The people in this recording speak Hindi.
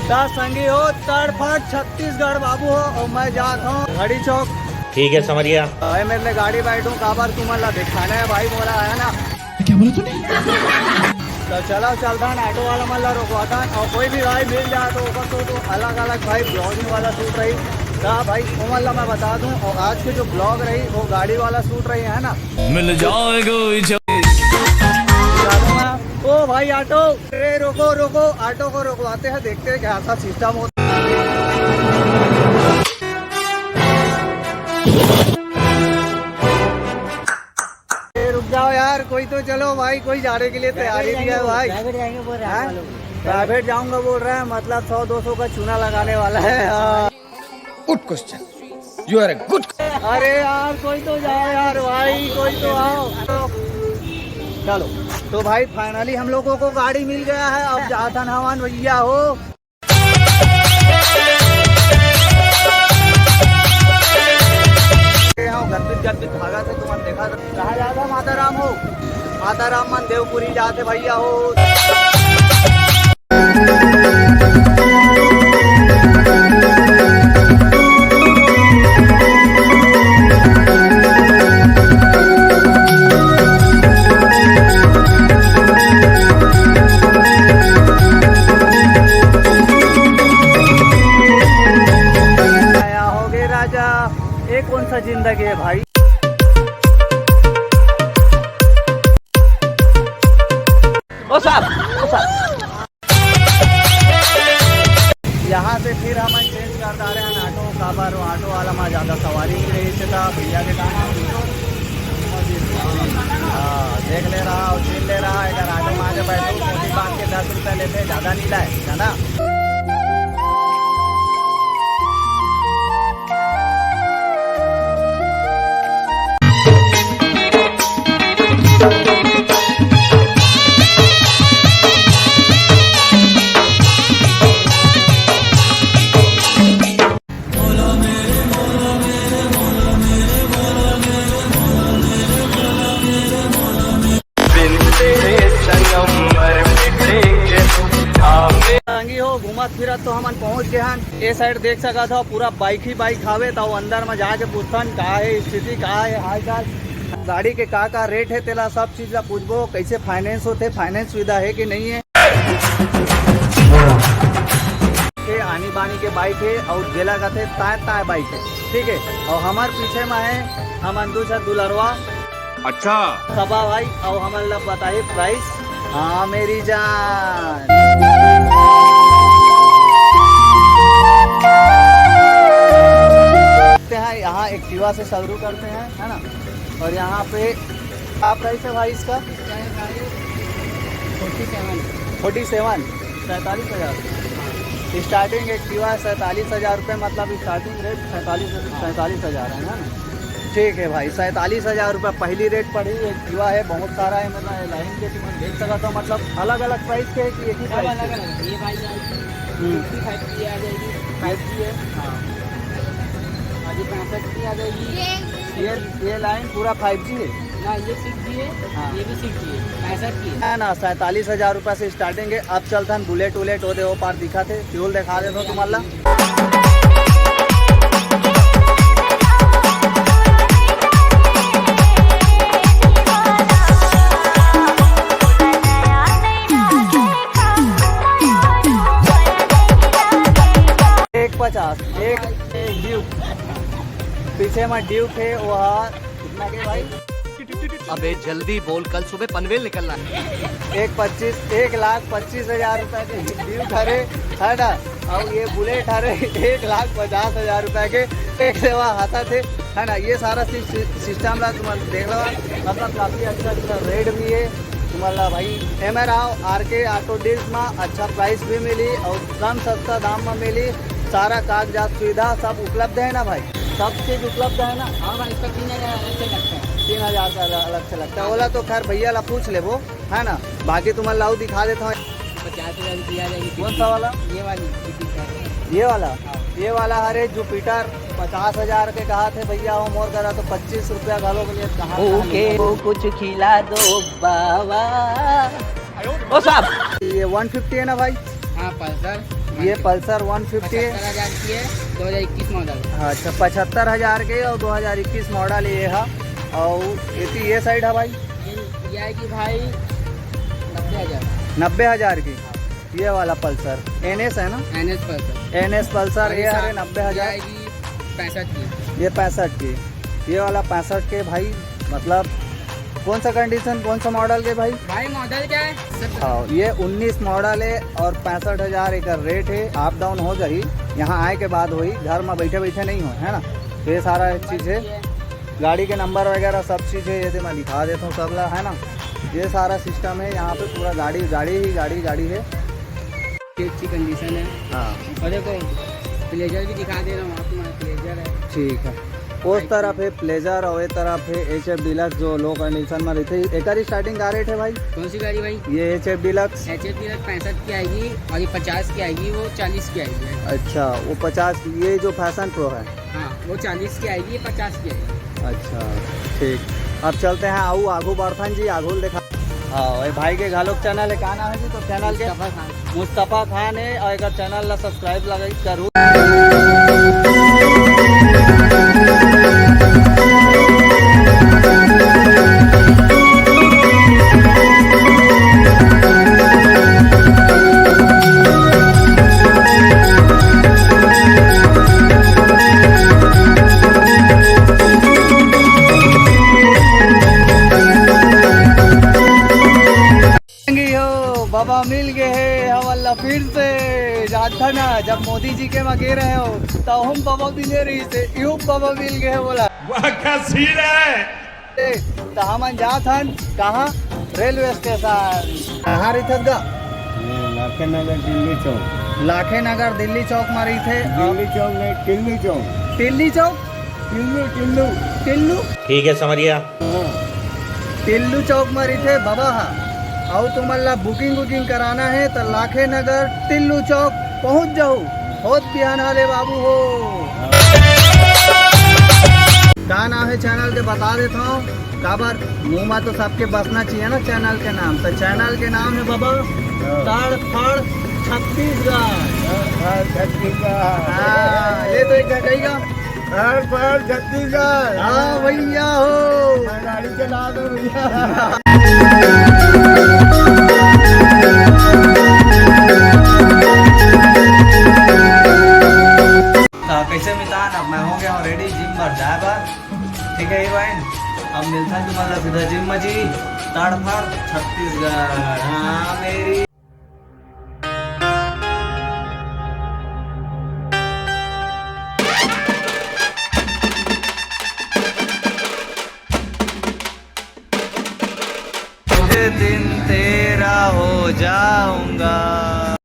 दस संगी हो तड़फट छत्तीसगढ़ बाबू हो और मैं जाता हूँ घड़ी चौक। ठीक है समझ गया। भाई मेरे गाड़ी बैठूं काबर तुम्हारा दिखाना है भाई बोला है ना। क्या बोला तूने? तो चलो चलता है ऑटो वाला मल्ला रुकवाता है और कोई भी भाई मिल जाए तो अलग अलग भाई ब्लॉगिंग वाला शूट रही था भाई वो मल्ला मैं बता दूं। और आज की जो ब्लॉग रही वो गाड़ी वाला शूट रही है ना। मिल जाएगा ओ भाई ऑटो रे रोको रोको ऑटो को रुकवाते हैं देखते हैं क्या सा सिस्टम होता है। रुक जाओ यार कोई तो चलो भाई कोई जाने के लिए तैयारी नहीं है भाई। प्राइवेट जाऊंगा बोल रहा है मतलब 100-200 का चूना लगाने वाला है। Good question, you are a good. अरे यार कोई तो जाओ यार भाई कोई तो आओ। चलो तो भाई फाइनली हम लोगों को गाड़ी मिल गया है। अब जाता हमान भैया हो गदबित भागा से तुम देखा कहा जाता माताराम हो माताराम मन देवपुरी जाते भैया हो। ये कौन सा जिंदगी है भाई। ओ साहब यहाँ से फिर हम चेंज कर रहे हैं ऑटो काबर ऑटो वाला में ज़्यादा सवारी नहीं रही था भैया के काम देख ले रहा और छीन ले रहा है। अगर ऑटो में आगे बैठो मोटी बात के 10 रुपये लेते ज़्यादा नहीं लाए है ना। हो घूमत फिरत तो हम पहुंच गए हैं। ये साइड देख सका था पूरा बाइक ही बाइक हावे था। अंदर में जाके पूछतन का है स्थिति का है हाल चाल गाड़ी के का रेट है तेला सब चीज का पूछबो कैसे फाइनेंस होते फाइनेंस सुविधा है कि नहीं है। आनी बानी के बाइक है और जेला का थे ताय बाइक है ठीक है। और हमारे पीछे में है हम दूसरा दुलरवा अच्छा सबा भाई और हमारे लोग बताइए प्राइस। हाँ मेरी जान हैं यहाँ एक्टिवा से शुरू करते हैं है ना। और यहाँ पे आप प्राइस है भाई इसका 47 47,000 स्टार्टिंग एक्टिवा 47,000 रुपये मतलब स्टार्टिंग रेट 47,000 है ना। ठीक है भाई 47,000 रुपये पहली रेट पड़ी। एक्टिवा है बहुत सारा है मतलब लाइन के तुम देख सका था मतलब अलग अलग प्राइस के है कि एक ही प्राइस है। ये भाई 55 की आ जाएगी 5G है हाँ 65 की आ जाएगी। ये लाइन पूरा 5G है ना। ये 6G है हाँ ये भी 6G है 65 की है ना। 47,000 रुपये से स्टार्टिंग है। अब चलता है बुलेट उलेट हो दे वो पार दिखाते फ्यूल दिखा दे दो तुम्हारा। एक ड्यूक पीछे में ड्यूक है वहाँ कितना के भाई। अबे जल्दी बोल कल सुबह पनवेल निकलना है। 1,25,000 रुपए के ड्यूक हरे है ना। और ये बुलेट हरे 1,50,000 रुपए के एक सेवा हाथा थे है ना। ये सारा सिस्टम रहा तुम देख लो मतलब काफ़ी अच्छा रेट भी है तुम्हारा भाई। RK ऑटो डील्स में अच्छा प्राइस भी मिली और कम सस्ता दाम में मिली। सारा कागजात सुविधा सब उपलब्ध है ना भाई। सब चीज उपलब्ध है ना। हाँ भाई इसका 3,000 अलग से लगता है 3,000 का अलग से लगता है। बोला तो खैर भैया ला पूछ ले वो है ना। बाकी तुम्हारा लाऊ दिखा देता हूँ 50,000 की आ जाएगी। कौन सा वाला ये वाला ये वाला अरे जुपिटर 50,000 के कहा थे भैया वो मोर करा तो 25 रुपया घालो के लिए कहा कुछ खिला दो बाबा। ओ साहब ये 150 है ना भाई। हाँ पल्सर ये पल्सर 150 है। 75,000 की है, 2021 मॉडल। हाँ, अच्छा 75,000 के और 2021 मॉडल ये है। और ये साइड है भाई, ये आएगी भाई 90,000। 90,000 की ये वाला पल्सर NS है ना, NS पल्सर। NS पल्सर ये है 90,000। आएगी 65 की। ये 65 की, ये वाला 65 के भाई। मतलब कौन सा कंडीशन, कौन सा मॉडल के भाई? भाई मॉडल क्या है? हाँ, ये 19 मॉडल है और 65,000 एक रेट है। अप डाउन हो जाही, यहाँ आए के बाद हुई, घर में बैठे बैठे नहीं हो, है ना। तो ये सारा चीज़ है, गाड़ी के नंबर वगैरह सब चीज़ है। ये तो मैं लिखा देता हूँ सब ला, है ना। ये सारा सिस्टम है यहाँ पे, पूरा गाड़ी है। अच्छी कंडीशन है। हाँ और देखो प्लेजर भी दिखा दे रहा हूँ आपको, प्लेजर है। ठीक है। उस तरफ है प्लेजर और ये तरफ है HF डिलक्स जो लो कंडीशन में रहती है। एक स्टार्टिंग का रेट है भाई? कौन सी गाड़ी भाई? ये HF डिलक्स। HF 65 की आएगी और ये 50 की आएगी, वो 40 की आएगी। अच्छा, वो 50 की, ये जो फैशन प्रो है। हाँ, वो 40 की आएगी, ये 50 की आएगी। अच्छा ठीक। अब चलते हैं आऊ आगू बर्थन जी, आगू देखा। हाँ, ये भाई के घालोक चैनल है, का नाम है जी? तो चैनल के मुस्तफ़ा खान है, और एक चैनल ला सब्सक्राइब लगा करूँ। बाबा मिल गए है हवल्ला फिर से। जाता ना जब मोदी जी के में गे रहे हो तो हम बाबा भी ले रही थे, यूं बाबा मिल गए है बोला। वाह क्या सीन है। तो हम जात हन कहाँ? Railway station. कहाँ रही थे गा? लाखे नगर दिल्ली चौक। लाखे नगर दिल्ली चौक में रही थे। दिल्ली चौक नहीं, टिल्लू चौक। टिल्ली चौक, टिल्लू टिल्लू टिल्लू ठीक है समझिया। टिल्लू चौक में रही थे बाबा। हाँ, और तुम्हारा बुकिंग कराना है तो लाखे नगर टिल्लू चौक पहुंच जाओ। बहुत बिहान हाले बाबू हो। क्या नाम है चैनल के बता देता हूँ। काबर मुँह में तो सबके बसना चाहिए ना चैनल के नाम। तो चैनल के नाम है बाबा ताड़फाड़ छत्तीसगढ़। हाँ, ये तो एक जगह छत्तीसगढ़। हाँ भैया हो, गाड़ी चला दो भैया। कैसे मितान, अब मैं हो गया हूँ रेडी जिम पर जाए बार। ठीक है बहन, अब मिलता है तुम्हारा सीधा जिम में जी। ताड़फाड़ छत्तीसगढ़। हाँ मेरी दिन तेरा हो जाऊंगा।